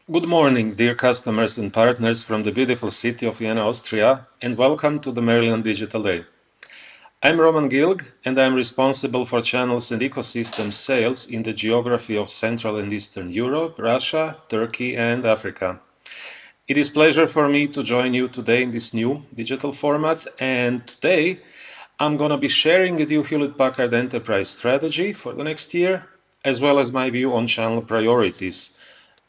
Good morning, dear customers and partners from the beautiful city of Vienna, Austria, and welcome to the Maryland Digital Day. I'm Roman Gilg, and I'm responsible for channels and ecosystem sales in the geography of Central and Eastern Europe, Russia, Turkey, and Africa. It is a pleasure for me to join you today in this new digital format, and today I'm going to be sharing with you Hewlett-Packard Enterprise strategy for the next year, as well as my view on channel priorities.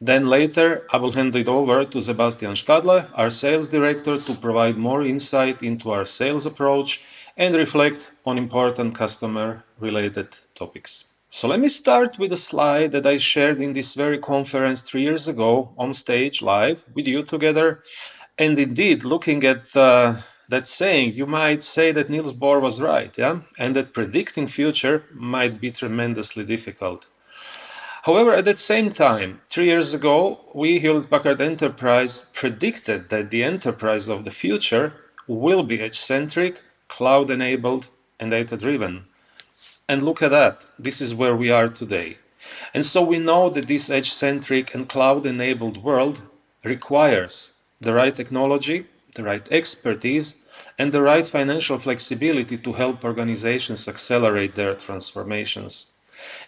Then later, I will hand it over to Sebastian Stadler, our sales director, to provide more insight into our sales approach and reflect on important customer-related topics. So let me start with a slide that I shared in this very conference 3 years ago on stage live with you together. And indeed, looking at that saying, you might say that Niels Bohr was right, yeah? And that predicting future might be tremendously difficult. However, at the same time, 3 years ago, we Hewlett-Packard Enterprise predicted that the enterprise of the future will be edge-centric, cloud-enabled, and data-driven. And look at that, this is where we are today. And so we know that this edge-centric and cloud-enabled world requires the right technology, the right expertise, and the right financial flexibility to help organizations accelerate their transformations.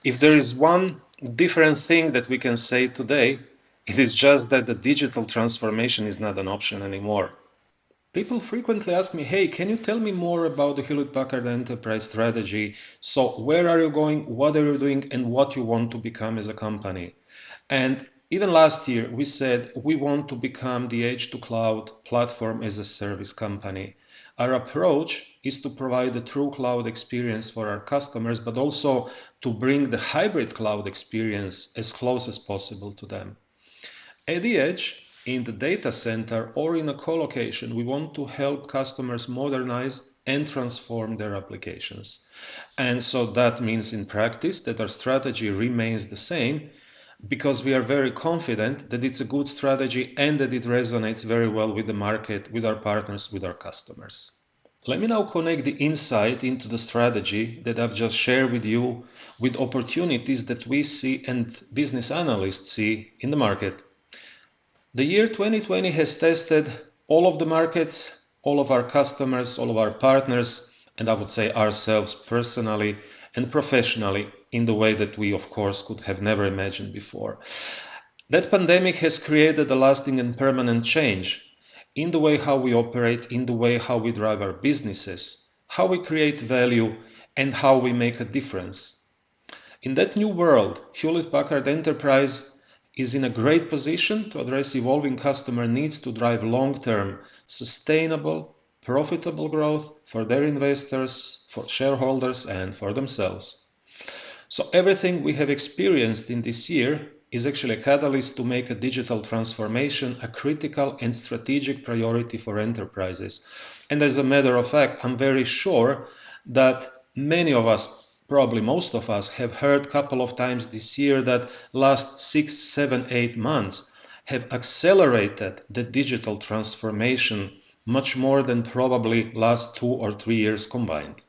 If there is one different thing that we can say today, it is just that the digital transformation is not an option anymore. People frequently ask me, hey, can you tell me more about the Hewlett-Packard Enterprise strategy? So where are you going, what are you doing, and what you want to become as a company? And even last year, we said we want to become the edge-to-cloud platform as a service company. Our approach is to provide a true cloud experience for our customers, but also to bring the hybrid cloud experience as close as possible to them. At the edge, in the data center or in a co-location, we want to help customers modernize and transform their applications. And so that means in practice that our strategy remains the same because we are very confident that it's a good strategy and that it resonates very well with the market, with our partners, with our customers. Let me now connect the insight into the strategy that I've just shared with you with opportunities that we see and business analysts see in the market. The year 2020 has tested all of the markets, all of our customers, all of our partners, and I would say ourselves personally and professionally in the way that we, of course, could have never imagined before. That pandemic has created a lasting and permanent change in the way how we operate, in the way how we drive our businesses, how we create value, and how we make a difference. In that new world, Hewlett-Packard Enterprise is in a great position to address evolving customer needs to drive long-term, sustainable, profitable growth for their investors, for shareholders, and for themselves. So everything we have experienced in this year is actually a catalyst to make a digital transformation a critical and strategic priority for enterprises. And as a matter of fact, I'm very sure that many of us, probably most of us, have heard a couple of times this year that last 6, 7, 8 months have accelerated the digital transformation much more than probably last 2 or 3 years combined.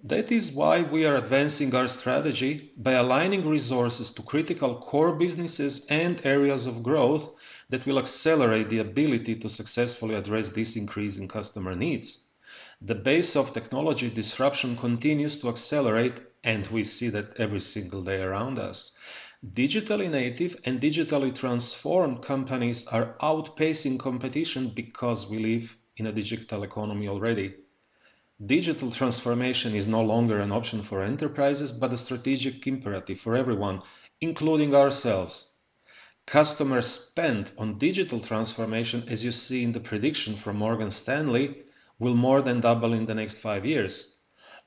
That is why we are advancing our strategy by aligning resources to critical core businesses and areas of growth that will accelerate the ability to successfully address this increase in customer needs. The pace of technology disruption continues to accelerate, and we see that every single day around us. Digitally native and digitally transformed companies are outpacing competition because we live in a digital economy already. Digital transformation is no longer an option for enterprises, but a strategic imperative for everyone, including ourselves. Customer spend on digital transformation, as you see in the prediction from Morgan Stanley, will more than double in the next 5 years.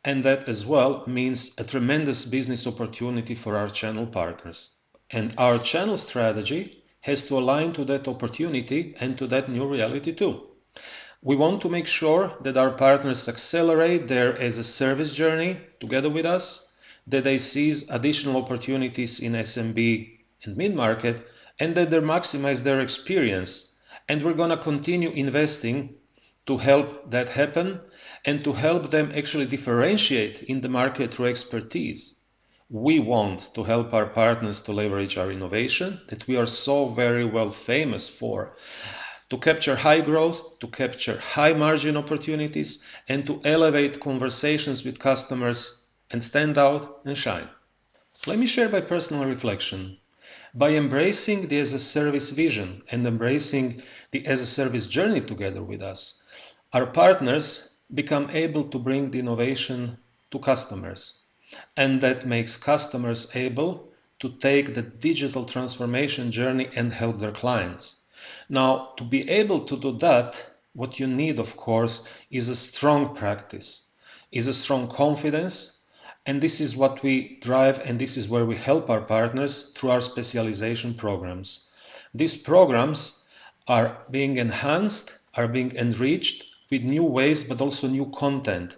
And that as well means a tremendous business opportunity for our channel partners. And our channel strategy has to align to that opportunity and to that new reality too. We want to make sure that our partners accelerate their as-a-service journey together with us, that they seize additional opportunities in SMB and mid-market, and that they maximize their experience. And we're going to continue investing to help that happen and to help them actually differentiate in the market through expertise. We want to help our partners to leverage our innovation that we are so very well famous for, to capture high growth, to capture high margin opportunities, and to elevate conversations with customers and stand out and shine. Let me share my personal reflection. By embracing the as-a-service vision and embracing the as-a-service journey together with us, our partners become able to bring the innovation to customers. And that makes customers able to take the digital transformation journey and help their clients. Now, to be able to do that, what you need, of course, is a strong practice, is a strong confidence, and this is what we drive, and this is where we help our partners through our specialization programs. These programs are being enhanced, are being enriched with new ways, but also new content.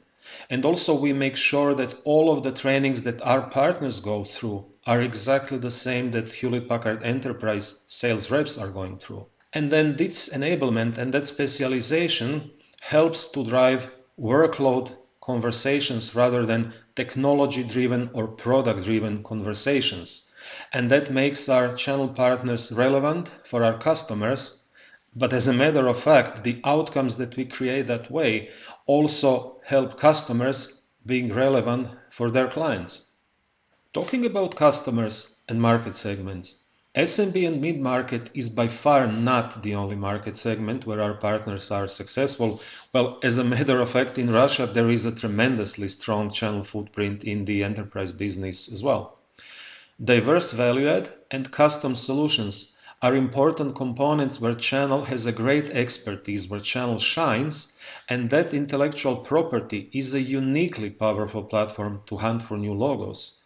And also we make sure that all of the trainings that our partners go through are exactly the same that Hewlett-Packard Enterprise sales reps are going through. And then this enablement and that specialization helps to drive workload conversations rather than technology-driven or product-driven conversations. And that makes our channel partners relevant for our customers. But as a matter of fact, the outcomes that we create that way also help customers being relevant for their clients. Talking about customers and market segments, SMB and mid-market is by far not the only market segment where our partners are successful. Well, as a matter of fact, in Russia, there is a tremendously strong channel footprint in the enterprise business as well. Diverse value add and custom solutions are important components where channel has a great expertise, where channel shines, and that intellectual property is a uniquely powerful platform to hunt for new logos.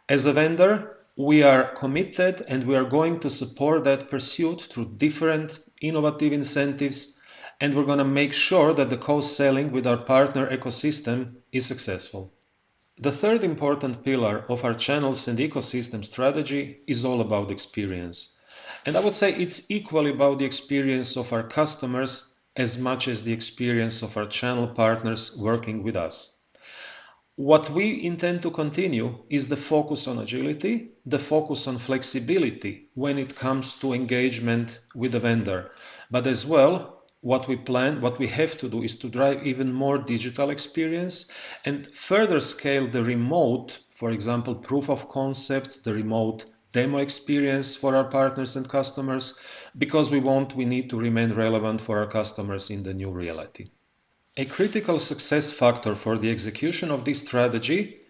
As a vendor, we are committed and we are going to support that pursuit through different innovative incentives, and we're going to make sure that the co-selling with our partner ecosystem is successful. The third important pillar of our channels and ecosystem strategy is all about experience. And I would say it's equally about the experience of our customers as much as the experience of our channel partners working with us. What we intend to continue is the focus on agility, the focus on flexibility when it comes to engagement with the vendor, but as well what we have to do is to drive even more digital experience and further scale the remote, for example, proof of concepts, the remote demo experience for our partners and customers, because we need to remain relevant for our customers in the new reality. A critical success factor for the execution of this strategy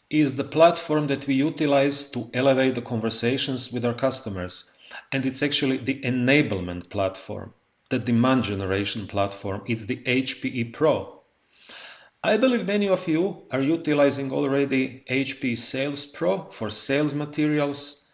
is the platform that we utilize to elevate the conversations with our customers. And it's actually the enablement platform, the demand generation platform. It's the HPE Pro. I believe many of you are utilizing already HPE Sales Pro for sales materials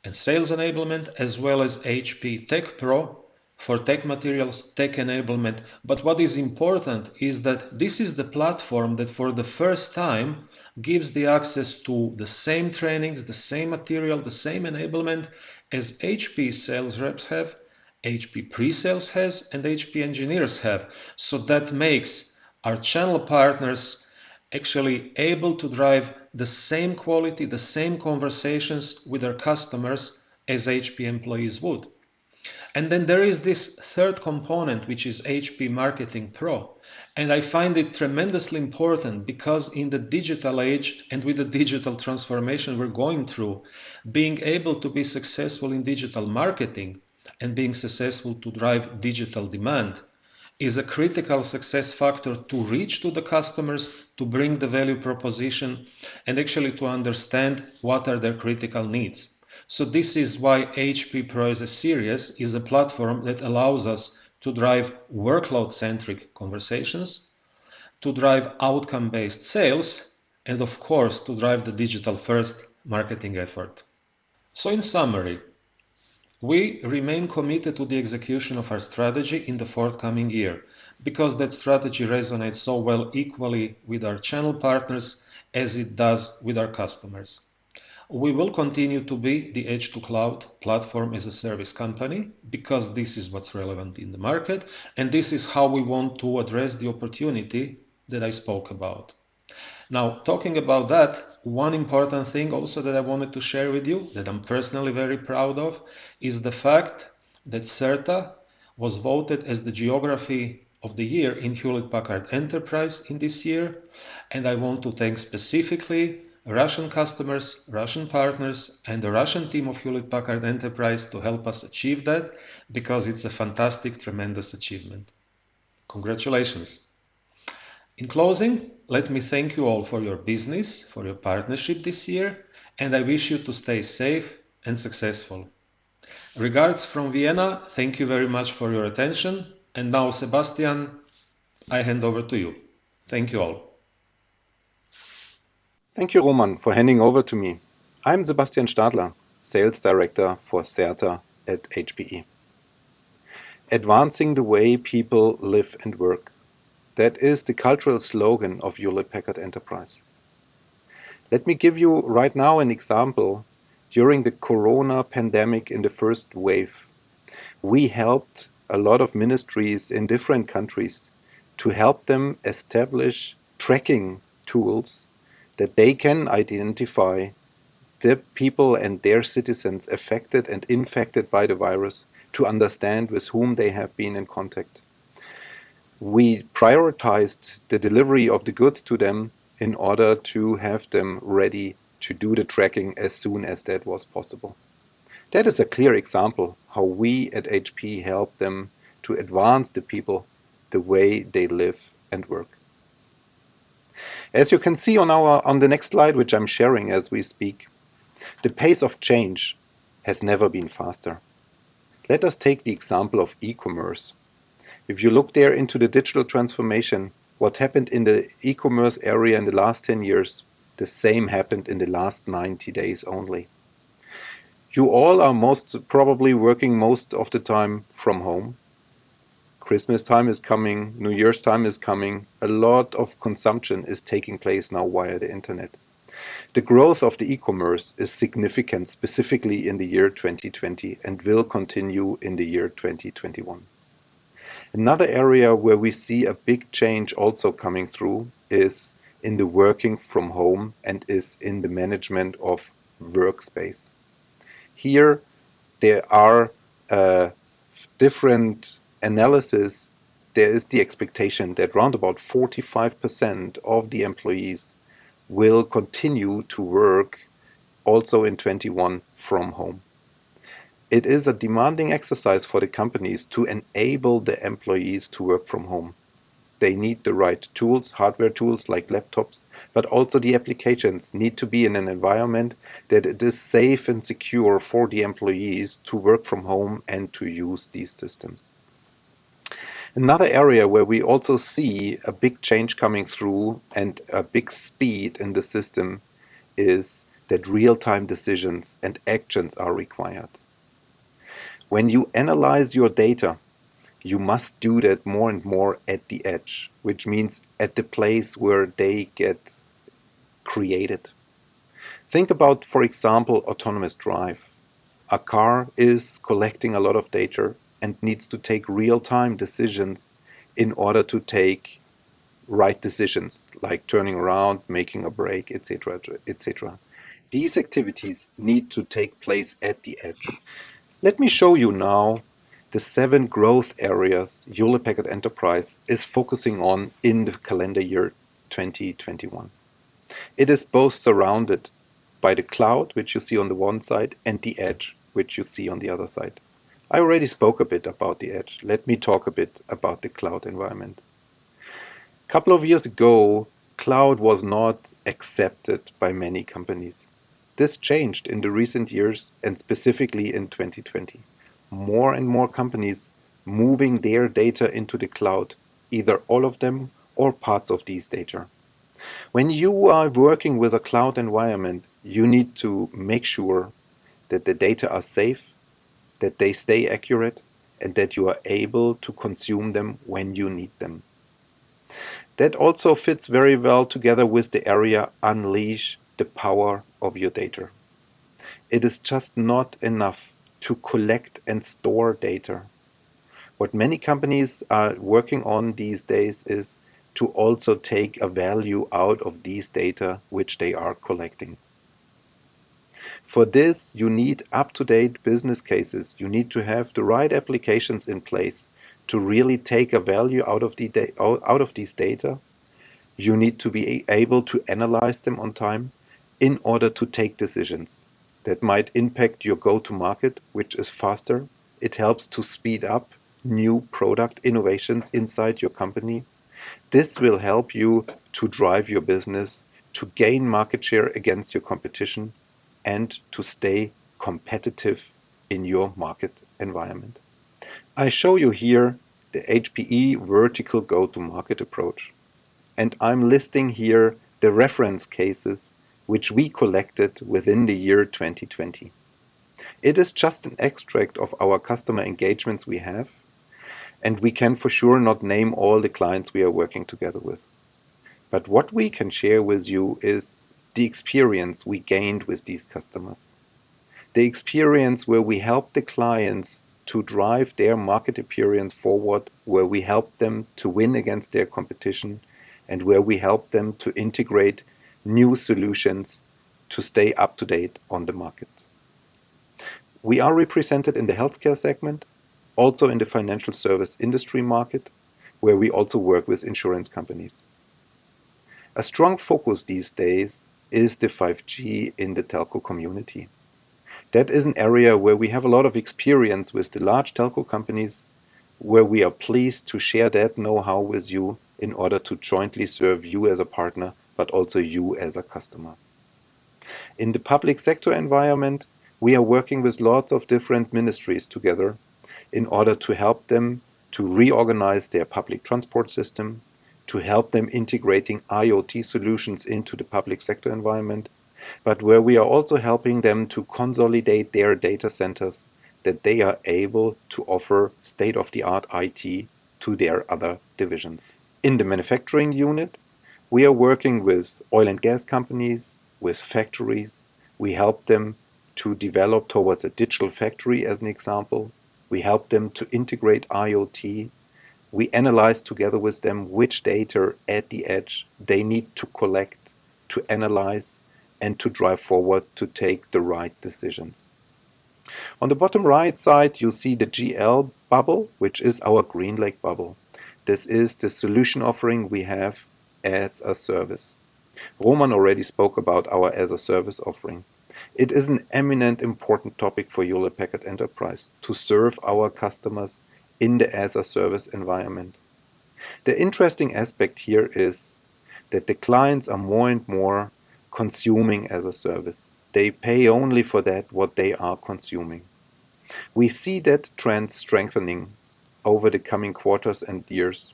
and sales enablement, as well as HPE Tech Pro for tech materials, tech enablement. But what is important is that this is the platform that for the first time gives the access to the same trainings, the same material, the same enablement as HPE sales reps have, HPE pre-sales has, and HPE engineers have. So that makes our channel partners actually able to drive the same quality, the same conversations with their customers as HPE employees would. And then there is this third component, which is HPE Marketing Pro. And I find it tremendously important because in the digital age and with the digital transformation we're going through, being able to be successful in digital marketing and being successful to drive digital demand is a critical success factor to reach to the customers, to bring the value proposition, and actually to understand what are their critical needs. So this is why HPE Pro as a series is a platform that allows us to drive workload-centric conversations, to drive outcome-based sales, and of course to drive the digital-first marketing effort. So in summary, we remain committed to the execution of our strategy in the forthcoming year because that strategy resonates so well equally with our channel partners as it does with our customers. We will continue to be the edge to cloud platform as a service company because this is what's relevant in the market, and this is how we want to address the opportunity that I spoke about. Now, talking about that, one important thing also that I wanted to share with you that I'm personally very proud of is the fact that CERTA was voted as the Geography of the Year in Hewlett-Packard Enterprise in this year, and I want to thank specifically Russian customers, Russian partners, and the Russian team of Hewlett-Packard Enterprise to help us achieve that because it's a fantastic, tremendous achievement. Congratulations. In closing, let me thank you all for your business, for your partnership this year, and I wish you to stay safe and successful. Regards from Vienna, thank you very much for your attention. And now, Sebastian, I hand over to you. Thank you all. Thank you, Roman, for handing over to me. I'm Sebastian Stadler, Sales Director for CERTA at HPE. Advancing the way people live and work. That is the cultural slogan of Hewlett-Packard Enterprise. Let me give you right now an example. During the corona pandemic in the first wave, we helped a lot of ministries in different countries to help them establish tracking tools that they can identify the people and their citizens affected and infected by the virus to understand with whom they have been in contact. We prioritized the delivery of the goods to them in order to have them ready to do the tracking as soon as that was possible. That is a clear example how we at HP help them to advance the people the way they live and work. As you can see on the next slide, which I'm sharing as we speak, the pace of change has never been faster. Let us take the example of e-commerce. If you look there into the digital transformation, what happened in the e-commerce area in the last 10 years, the same happened in the last 90 days only. You all are most probably working most of the time from home. Christmas time is coming, New Year's time is coming. A lot of consumption is taking place now via the internet. The growth of the e-commerce is significant, specifically in the year 2020, and will continue in the year 2021. Another area where we see a big change also coming through is in the working from home and is in the management of workspace. Here there are different analysis. There is the expectation that around about 45% of the employees will continue to work also in 21 from home. It is a demanding exercise for the companies to enable the employees to work from home. They need the right tools, hardware tools like laptops, but also the applications need to be in an environment that it is safe and secure for the employees to work from home and to use these systems. Another area where we also see a big change coming through and a big speed in the system is that real-time decisions and actions are required. When you analyze your data, you must do that more and more at the edge, which means at the place where they get created. Think about, for example, autonomous drive. A car is collecting a lot of data and needs to take real-time decisions in order to take right decisions, like turning around, making a brake, etc., etc. These activities need to take place at the edge. Let me show you now the 7 growth areas Hewlett-Packard Enterprise is focusing on in the calendar year 2021. It is both surrounded by the cloud, which you see on the one side, and the edge, which you see on the other side. I already spoke a bit about the edge. Let me talk a bit about the cloud environment. A couple of years ago, cloud was not accepted by many companies. This changed in the recent years and specifically in 2020. More and more companies moving their data into the cloud, either all of them or parts of these data. When you are working with a cloud environment, you need to make sure that the data are safe, that they stay accurate, and that you are able to consume them when you need them. That also fits very well together with the area unleash the power of your data. It is just not enough to collect and store data. What many companies are working on these days is to also take a value out of these data which they are collecting. For this, you need up-to-date business cases. You need to have the right applications in place to really take a value out of these data. You need to be able to analyze them on time in order to take decisions that might impact your go-to-market, which is faster. It helps to speed up new product innovations inside your company. This will help you to drive your business, to gain market share against your competition, and to stay competitive in your market environment. I show you here the HPE vertical go-to-market approach, and I'm listing here the reference cases which we collected within the year 2020. It is just an extract of our customer engagements we have, and we can for sure not name all the clients we are working together with. But what we can share with you is the experience we gained with these customers. The experience where we help the clients to drive their market appearance forward, where we help them to win against their competition, and where we help them to integrate new solutions to stay up to date on the market. We are represented in the healthcare segment, also in the financial service industry market, where we also work with insurance companies. A strong focus these days is the 5G in the telco community. That is an area where we have a lot of experience with the large telco companies, where we are pleased to share that know-how with you in order to jointly serve you as a partner, but also you as a customer. In the public sector environment, we are working with lots of different ministries together in order to help them to reorganize their public transport system, to help them integrating IoT solutions into the public sector environment, but where we are also helping them to consolidate their data centers that they are able to offer state-of-the-art IT to their other divisions. In the manufacturing unit, we are working with oil and gas companies, with factories. We help them to develop towards a digital factory as an example. We help them to integrate IoT. We analyze together with them which data at the edge they need to collect, to analyze, and to drive forward to take the right decisions. On the bottom right side, you see the GL bubble, which is our GreenLake bubble. This is the solution offering we have as a service. Roman already spoke about our as a service offering. It is an eminent important topic for Hewlett Packard Enterprise to serve our customers in the as a service environment. The interesting aspect here is that the clients are more and more consuming as a service. They pay only for that what they are consuming. We see that trend strengthening over the coming quarters and years,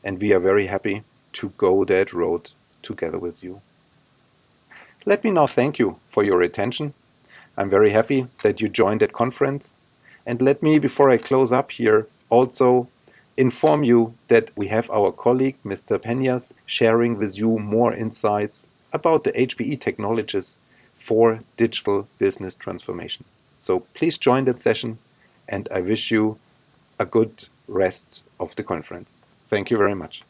and we are very happy to go that road together with you. Let me now thank you for your attention. I'm very happy that you joined that conference. And let me, before I close up here, also inform you that we have our colleague, Mr. Peñas, sharing with you more insights about the HPE technologies for digital business transformation. So please join that session, and I wish you a good rest of the conference. Thank you very much.